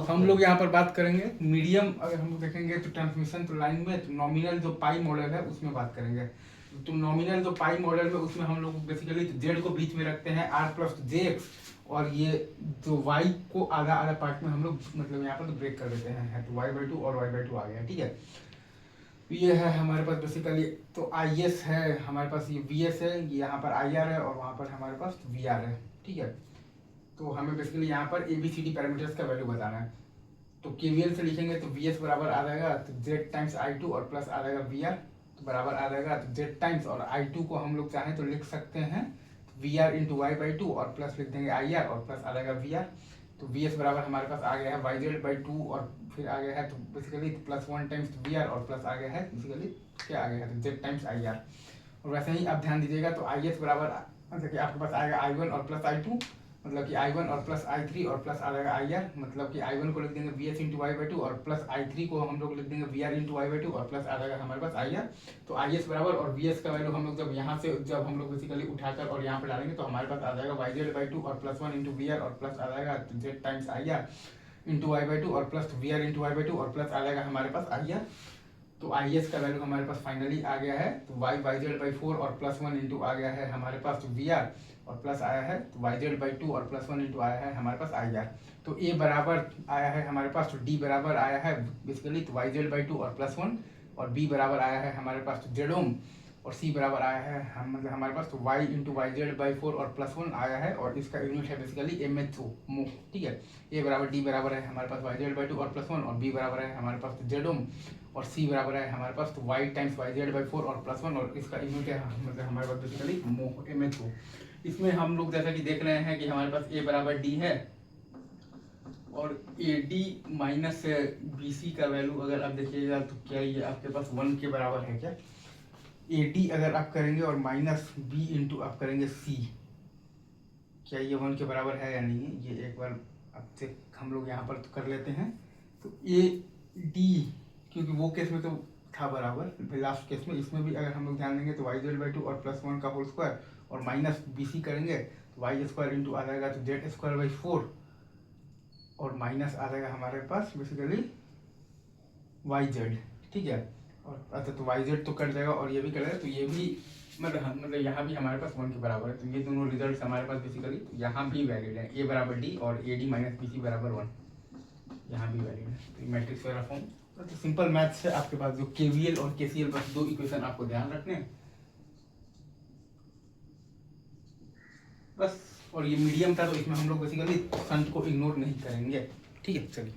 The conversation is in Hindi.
हम लोग यहाँ पर बात करेंगे मीडियम। अगर हम लोग देखेंगे तो ट्रांसमिशन तो लाइन में तो नॉमिनल जो पाई मॉडल है उसमें बात करेंगे। तो नॉमिनल जो पाई मॉडल में उसमें हम लोग बेसिकली जेड को बीच में रखते हैं आर प्लस जे एक्स, और ये जो वाई को आधा आधा पार्ट में हम लोग मतलब यहाँ पर तो ब्रेक कर देते हैं, तो वाई बाई टू और वाई बाई टू आ गया। ठीक है, ये है हमारे पास बेसिकली तो आई एस है हमारे पास, ये वी एस है, ये यहाँ पर आई आर है और वहाँ पर हमारे पास वी आर है। ठीक है, तो हमें बेसिकली यहाँ पर A B C D parameters का वैल्यू बताना है। तो केवीएल से लिखेंगे तो वी एस बराबर आ जाएगा तो जेड टाइम्स आई टू और प्लस आ जाएगा वी आर, तो बराबर आ जाएगा तो जेड टाइम्स और आई टू को हम लोग चाहें तो लिख सकते हैं V are into Y by two और प्लस लिख देंगे आई आर और प्लस आ जाएगा वी आर। तो वी एस बराबर हमारे पास आ गया है वाई जेड बाई टू और फिर आ गया है तो basically plus one times V are और प्लस आ गया है बेसिकली क्या आ गया है तो जेड टाइम्स आई आर। और वैसे ही आप ध्यान दीजिएगा तो आई एस बराबर मतलब कि आपके पास आएगा आई वन और प्लस आई टू, मतलब कि आई वन और प्लस आई थ्री और प्लस आ जाएगा आई आर, मतलब कि आई वन को लिख देंगे V S into Y by two और प्लस आई थ्री को हम लोग लिख देंगे V are into Y by two और प्लस आ जाएगा हमारे पास आई आर। तो आई एस बराबर और वी एस का वैल्यू हम लोग जब यहाँ से जब हम लोग बेसिकली उठाकर और यहाँ पे डालेंगे तो हमारे पास आ जाएगा वाई जेड बाई टू और plus one into v are और प्लस आ जाएगा z times i r into Y by two और plus v are into Y by two और प्लस आ जाएगा हमारे पास आई आर। तो आई एस का वैल्यू हमारे पास फाइनली आ गया है तो Y Y Z by four और प्लस वन इंटू आ गया है हमारे पास तो वी आर और प्लस आया है तो वाई जेड बाई टू और प्लस वन इंटू आया है हमारे पास आई आर। तो ए बराबर आया है हमारे पास तो डी बराबर आया है बेसिकली तो वाई जेड बाई टू और प्लस वन, और बी बराबर आया है हमारे पास तो जेड ओम, और सी बराबर आया है हम मतलब हमारे पास तो Y into Y Z by four और प्लस वन आया है और इसका यूनिट है बेसिकली एम एच ओ मो। ठीक है, ए बराबर डी बराबर है हमारे पास वाई जेड बाई टू और प्लस वन, और बी बराबर है हमारे पास तो जेड ओम, और सी बराबर है हमारे पास तो Y times Y Z by four और प्लस वन, और इसका यूनिट है मतलब हमारे पास basically mho M H O. इसमें हम लोग जैसा कि देख रहे हैं कि हमारे पास ए बराबर डी है और A D minus B C का वैल्यू अगर आप देखिएगा तो क्या ये आपके पास वन के बराबर है क्या। ए डी अगर आप करेंगे और माइनस बी इंटू आप करेंगे सी, क्या ये वन के बराबर है या नहीं, ये एक बार आपसे हम लोग यहाँ पर तो कर लेते हैं। तो ए डी क्योंकि वो केस में तो था बराबर, लास्ट केस में इसमें भी अगर हम लोग ध्यान देंगे तो वाई जेड बाई टू और प्लस वन का होल स्क्वायर और माइनस बी सी करेंगे तो वाई स्क्वायर इंटू आ जाएगा तो जेड स्क्वायर बाई फोर और माइनस आ जाएगा हमारे पास बेसिकली वाई जेड। ठीक है, और अच्छा तो वाई जेड तो कट जाएगा और ये भी कट जाएगा तो ये भी मतलब यहाँ भी हमारे पास वन के बराबर है। तो ये दोनों रिजल्ट हमारे पास बेसिकली तो यहाँ भी वैलिड है, ए बराबर डी और A D minus B C बराबर वन यहाँ भी वैलिड है। तो ये मैट्रिक्स वाला फॉर्म तो सिंपल मैथ्स है आपके पास जो केवीएल और केसीएल बस दो इक्वेशन आपको ध्यान रखने हैं बस। और ये मीडियम था तो इसमें हम लोग बेसिकली शंट को इग्नोर नहीं करेंगे। ठीक है, चलिए।